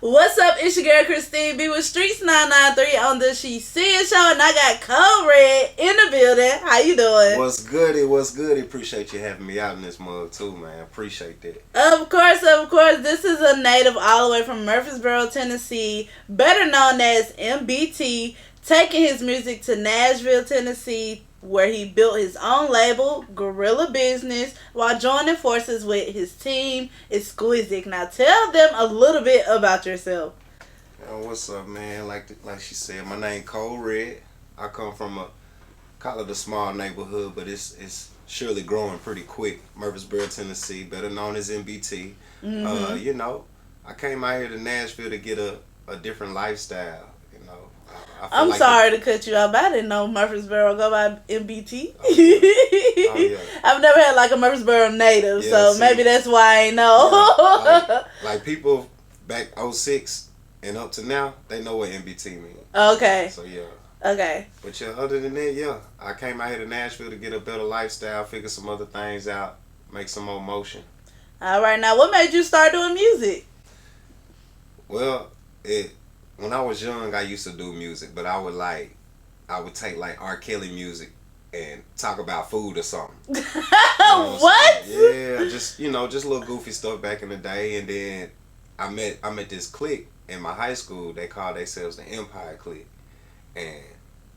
What's up? It's your girl Christine B with streetz99.3 on the She See It show, and I got Code Red in the building. How you doing? What's good? What's good? Appreciate you having me out in this mug too, man. Appreciate that. Of course. This is a native all the way from Murfreesboro, Tennessee, better known as MBT, taking his music to Nashville, Tennessee, where he built his own label, Guerrilla Business, while joining forces with his team, Exquisite. Now, tell them a little bit about yourself. What's up, man? Like she said, my name Code Red. I come from call it a small neighborhood, but it's surely growing pretty quick. Murfreesboro, Tennessee, better known as MBT. Mm-hmm. I came out here to Nashville to get a different lifestyle. I'm like sorry to cut you off, but I didn't know Murfreesboro go by MBT. Oh, yeah. Oh, yeah. I've never had like a Murfreesboro native, so maybe that's why I ain't know. Yeah, like people back 06 and up to now, they know what MBT means. Okay. So yeah. Okay. But yeah, other than that, I came out here to Nashville to get a better lifestyle, figure some other things out, make some more motion. All right, now what made you start doing music? Well, when I was young, I used to do music, but I would take like R. Kelly music and talk about food or something. What? Yeah, just little goofy stuff back in the day. And then I met this clique in my high school. They called themselves the Empire Clique, and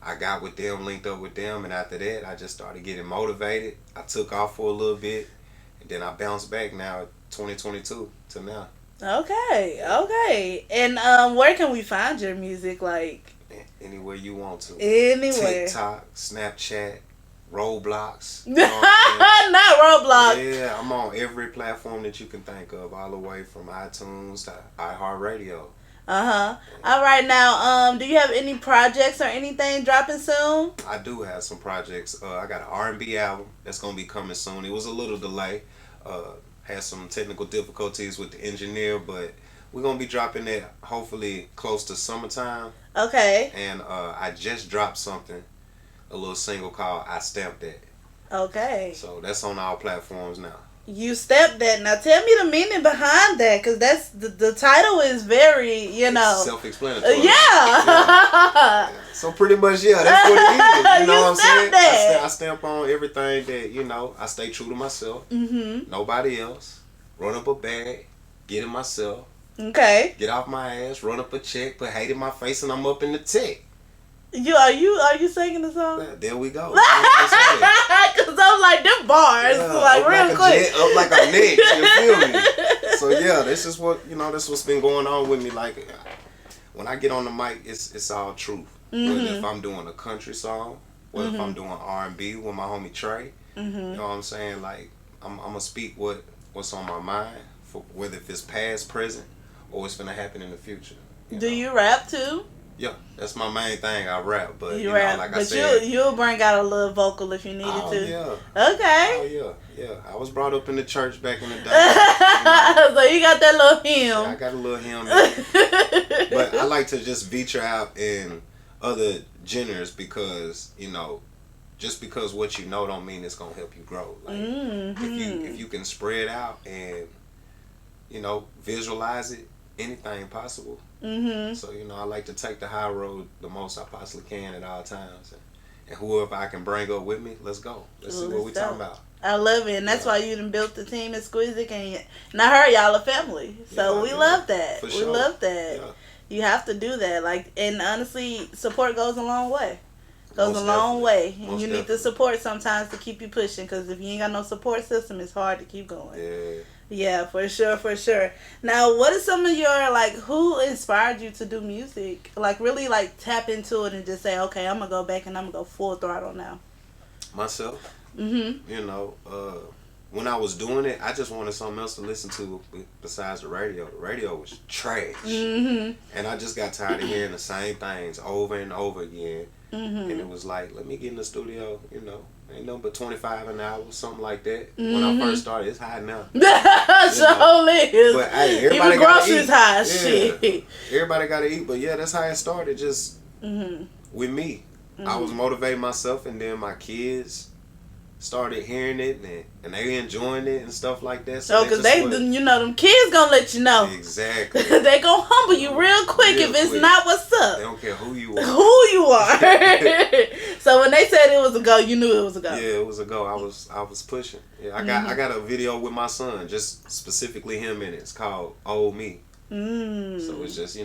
I got with them, linked up with them, and after that, I just started getting motivated. I took off for a little bit, and then I bounced back now, 2022 to now. Okay. And where can we find your music? Like anywhere you want to. Anywhere. TikTok, Snapchat, Roblox. Not Roblox. Yeah, I'm on every platform that you can think of, all the way from iTunes to iHeartRadio. All right, now, do you have any projects or anything dropping soon? I do have some projects. I got an R&B album that's gonna be coming soon. It was a little delay. Had some technical difficulties with the engineer, but we're gonna be dropping that hopefully close to summertime. Okay. And I just dropped something, a little single called I Stamped That. Okay. So that's on all platforms now. You Stamped That. Now tell me the meaning behind that, because that's the title is very, It's self-explanatory. Yeah. So pretty much, that's what it is. You know what I'm saying? That. I stamp on everything that, I stay true to myself. Mm-hmm. Nobody else. Run up a bag, get it myself. Okay. Get off my ass, run up a check, put hate in my face, and I'm up in the tech. Are you singing the song? Yeah, there we go. Because I'm like, them bars, like real quick. Up like a neck, you feel me? So yeah, this is what's been going on with me. Like, when I get on the mic, it's all truth. Mm-hmm. Whether if I'm doing a country song, whether if I'm doing R&B with my homie Trey, you know what I'm saying? Like, I'm gonna speak what's on my mind, for whether if it's past, present, or what's gonna happen in the future. Do you rap too? Yeah, that's my main thing. I rap, but you rap, like but I said, you'll bring out a little vocal if you needed to. Yeah. Okay. Oh yeah. I was brought up in the church back in the day. So you got that little hymn. Yeah, I got a little hymn. But I like to just venture out in other genres because just because what you know don't mean it's gonna help you grow. Like if you can spread out and visualize it, anything possible. So I like to take the high road the most I possibly can at all times, and whoever I can bring up with me, let's go. Let's see what we talking about. I love it, and that's why you done built the team Exquisite, and I heard y'all a family, so we love that. For we sure. love that. Yeah. You have to do that, and honestly, support goes a long way. Goes a long way, and you need the support sometimes to keep you pushing. Because if you ain't got no support system, it's hard to keep going. Yeah, for sure. Now, what is some of your, who inspired you to do music? Really, tap into it and just say, okay, I'm going to go back and I'm going to go full throttle now. Myself. When I was doing it, I just wanted something else to listen to besides the radio. The radio was trash. And I just got tired of hearing the same things over and over again. And it was like, let me get in the studio, ain't nothing but $25 an hour, something like that. When I first started, it's high now. So is. But hey, everybody even gotta groceries eat. High, shit. Everybody gotta eat, but yeah, that's how it started, just with me. I was motivating myself, and then my kids, started hearing it and they enjoying it and stuff like that. So because them kids gonna let you know. Exactly. They gonna humble you real quick if it's not what's up. They don't care who you are. Who you are. So when they said it was a go, you knew it was a go. Yeah, it was a go. I was pushing. Yeah, I got a video with my son, just specifically him in it. It's called Old Me. So it's just,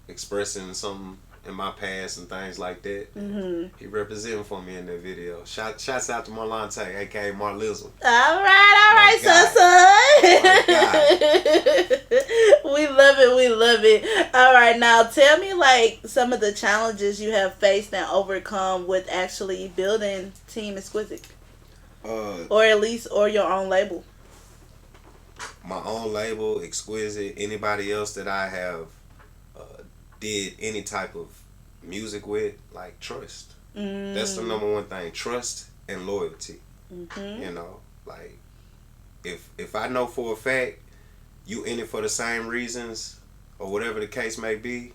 expressing something in my past and things like that. He representing for me in that video. Shouts out to Marlante, aka Marlizzle. All right, son. We love it. All right, now tell me like some of the challenges you have faced and overcome with actually building Team Exquisite, or your own label. My own label, Exquisite. Anybody else that I have did any type of music with, like trust. That's the number one thing. Trust and loyalty. Like if I know for a fact you in it for the same reasons or whatever the case may be,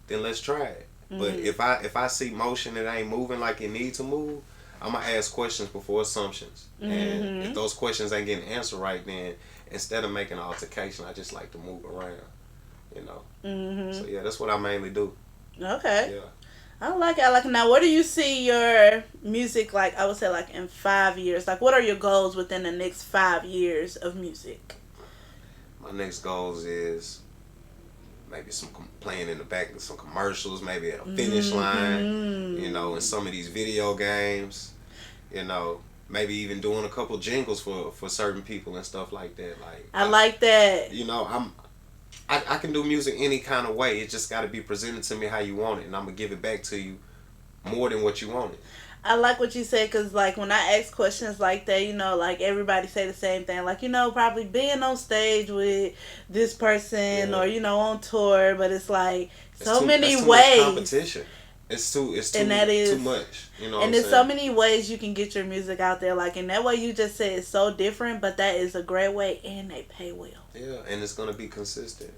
then let's try it. But if I see motion that ain't moving like it needs to move, I'm gonna ask questions before assumptions. And if those questions ain't getting answered right, then instead of making an altercation, I just like to move around. So yeah, that's what I mainly do. Okay. Yeah. I like it. Now, where do you see your music, like, I would say, like, in 5 years? Like, what are your goals within the next 5 years of music? My next goals is maybe playing in the back of some commercials, maybe at a finish line, in some of these video games, maybe even doing a couple jingles for certain people and stuff like that. Like I like that. I can do music any kind of way. It just got to be presented to me how you want it, and I'm going to give it back to you more than what you wanted. I like what you said, because, like, when I ask questions like that, like, everybody say the same thing. Like, probably being on stage with this person or, on tour, but it's, like, so many ways. Much competition. It's too much. And there's so many ways you can get your music out there. Like, in that way you just said it's so different, but that is a great way, and they pay well. Yeah, and it's gonna be consistent.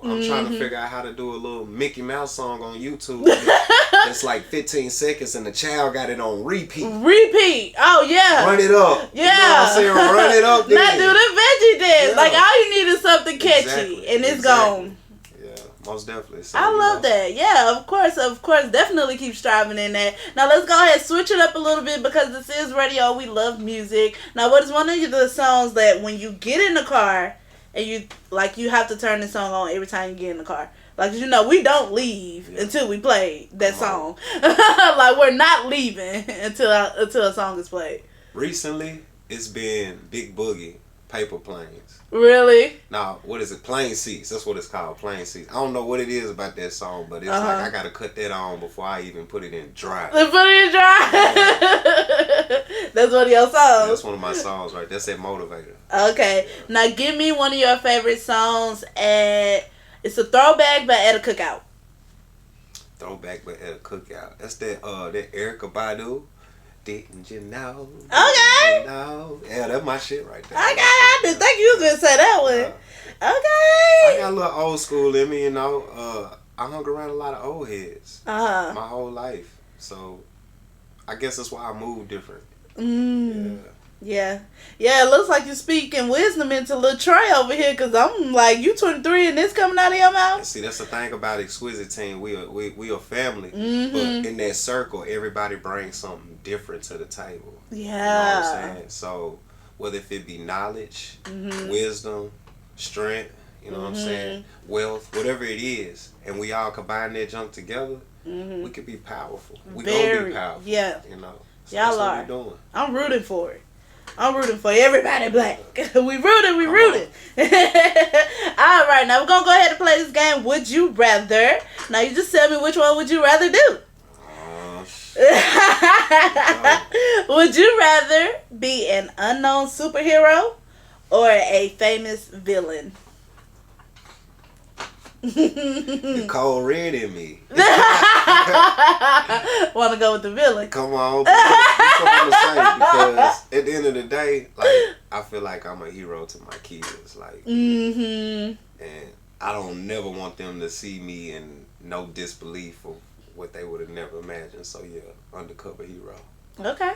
I'm trying to figure out how to do a little Mickey Mouse song on YouTube. It's like 15 seconds, and the child got it on repeat. Oh yeah. Run it up. Yeah. You know what I'm saying? Run it up. Not do the veggie dance. Yeah. Like, all you need is something catchy, and it's gone. Most definitely. So, I love that. Yeah, of course. Definitely keep striving in that. Now, let's go ahead and switch it up a little bit, because this is radio. We love music. Now, what is one of the songs that when you get in the car and you have to turn the song on every time you get in the car? Like, we don't leave until we play that song. Like, we're not leaving until a song is played. Recently, it's been Big Boogie, Paper Planes. Really? Now, what is it? Plain Seats. That's what it's called, Plain Seats. I don't know what it is about that song, but it's like I gotta cut that on before I even put it in drive. Put it in drive? Yeah. That's one of your songs? That's one of my songs, right? That's that motivator. Okay. Now, give me one of your favorite songs it's a throwback, but at a cookout. Throwback, but at a cookout. That's that Erykah Badu. Didn't you know? Okay. Yeah, that's my shit right there. Okay, I didn't think you was gonna say that one. Okay. I got a little old school in me, I hung around a lot of old heads my whole life, so I guess that's why I move different. Yeah. It looks like you're speaking wisdom into Lil Trey over here, because I'm like, you 23 and this coming out of your mouth? And see, that's the thing about Exquisite Team. We a family, but in that circle, everybody brings something different to the table. Yeah. You know what I'm saying? So, whether if it be knowledge, wisdom, strength, you know what I'm saying, wealth, whatever it is, and we all combine that junk together, we could be powerful. We gonna be powerful. Yeah. So y'all are. What we doing. I'm rooting for it. I'm rooting for everybody black. We rooting. All right, now we're going to go ahead and play this game, Would You Rather. Now, you just tell me which one would you rather do. Would you rather be an unknown superhero or a famous villain? The cold red in me. Want to go with the villain? Come on. That's what I'm saying, because at the end of the day, like, I feel like I'm a hero to my kids. Like, and I don't never want them to see me in no disbelief of what they would have never imagined. So, yeah, undercover hero. Okay.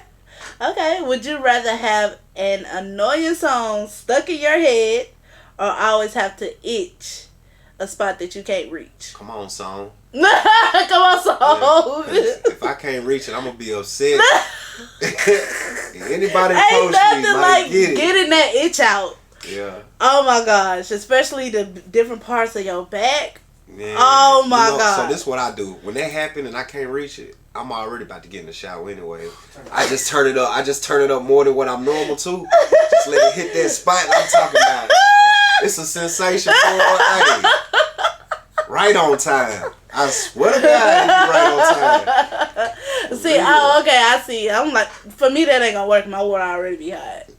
Okay, would you rather have an annoying song stuck in your head or always have to itch a spot that you can't reach? Come on, song. Come on, song. Yeah, if I can't reach it, I'm gonna be upset. Anybody Ain't post nothing me, like get getting that itch out. Yeah. Oh my gosh, especially the different parts of your back. Yeah. Oh my God. So this is what I do. When that happen and I can't reach it, I'm already about to get in the shower anyway. I just turn it up. I just turn it up more than what I'm normal to. Just let it hit that spot I'm talking about. It's a sensation for hey, right on time. I swear to God, it's right on time. See, oh, okay, I see. I'm like, for me that ain't gonna work. My water already be hot.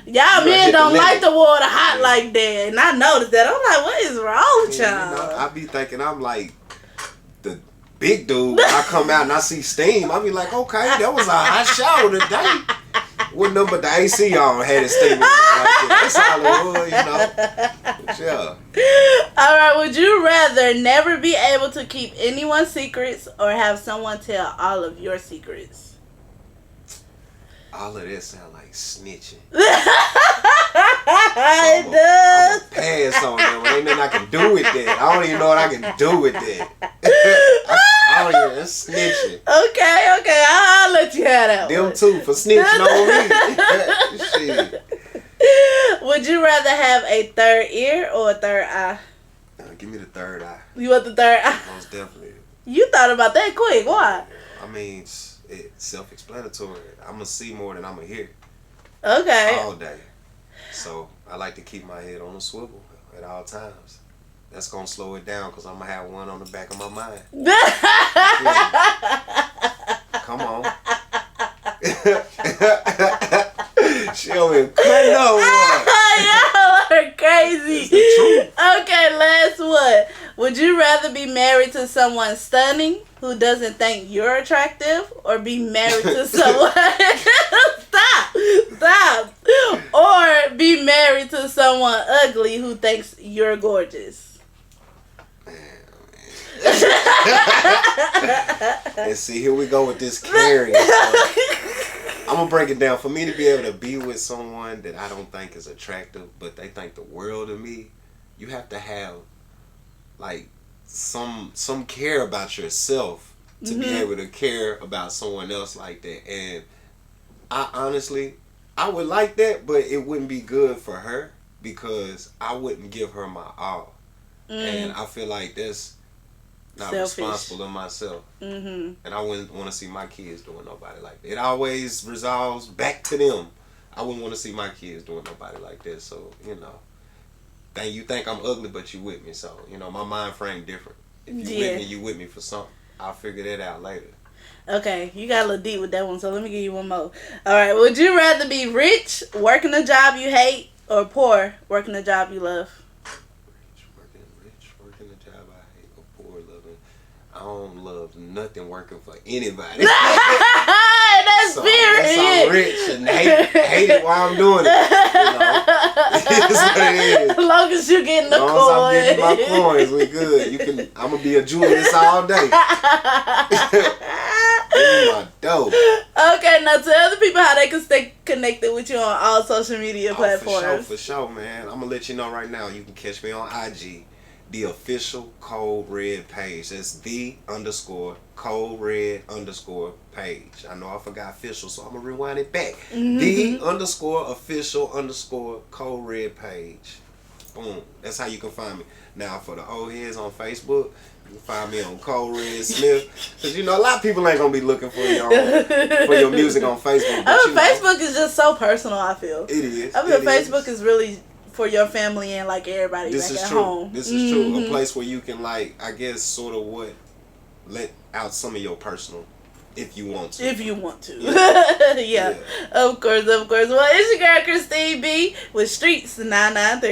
Y'all men don't like the water hot like that, and I noticed that. I'm like, what is wrong with y'all? You know, I be thinking I'm like the big dude. When I come out and I see steam, I be like, okay, that was a hot shower today. What number the AC on had it steaming like that? That's all it was, you know. But yeah. All right, would you rather never be able to keep anyone's secrets or have someone tell all of your secrets? All of that sound like snitching. It does. I'm a pass on that. Ain't nothing I can do with that. I don't even know what I can do with that. I don't even. That's snitching. Okay. I'll let you have that Them one. too for snitching on me. Shit. Would you rather have a third ear or a third eye? Give me the third eye. You want the third eye? Most definitely. You thought about that quick. Why? I mean, it's self-explanatory. I'm going to see more than I'm going to hear. Okay. All day. So, I like to keep my head on a swivel at all times. That's going to slow it down because I'm going to have one on the back of my mind. Come on. She over here cutting up one. Y'all are crazy. It's the truth. Okay, last one. Would you rather be married to someone stunning who doesn't think you're attractive or be married to someone... Stop. Or be married to someone ugly who thinks you're gorgeous? And see, here we go with this caring stuff. I'm going to break it down. For me to be able to be with someone that I don't think is attractive, but they think the world of me, you have to have, like, some care about yourself to be able to care about someone else like that. And I honestly, I would like that, but it wouldn't be good for her because I wouldn't give her my all. And I feel like that's not selfish. Responsible of myself. And I wouldn't want to see my kids doing nobody like that. It always resolves back to them. I wouldn't want to see my kids doing nobody like that. So, you know, you think I'm ugly, but you with me. So, you know, my mind frame different. If you with me, you with me for something. I'll figure that out later. Okay, you got a little deep with that one, so let me give you one more. Alright, would you rather be rich, working a job you hate, or poor, working a job you love? Rich, working a job I hate, or poor, loving. I don't love nothing working for anybody. That's so period. I guess I'm rich and hate it while I'm doing it. You know? It's what it is. As long as you getting the coins. As long as I'm getting my coins, we good. I'm gonna be a jewelist all day. Give me my dough. Okay, now tell the people how they can stay connected with you on all social media platforms. For sure, man. I'm gonna let you know right now. You can catch me on IG, the official Code Red page. That's _Code Red _ page. I know I forgot official, so I'm gonna rewind it back. The _official _Code Red page. Boom. That's how you can find me. Now for the old heads on Facebook, you can find me on Code Red Smith. Cause you know a lot of people ain't gonna be looking for your music on Facebook. But Facebook is just so personal, I feel. It is. I feel Facebook is really for your family and like everybody back at home. This is true. A place where you can like, I guess, sort of let out some of your personal, if you want to. If you want to. Yeah. Of course. Well, it's your girl Christine B with streetz99.3.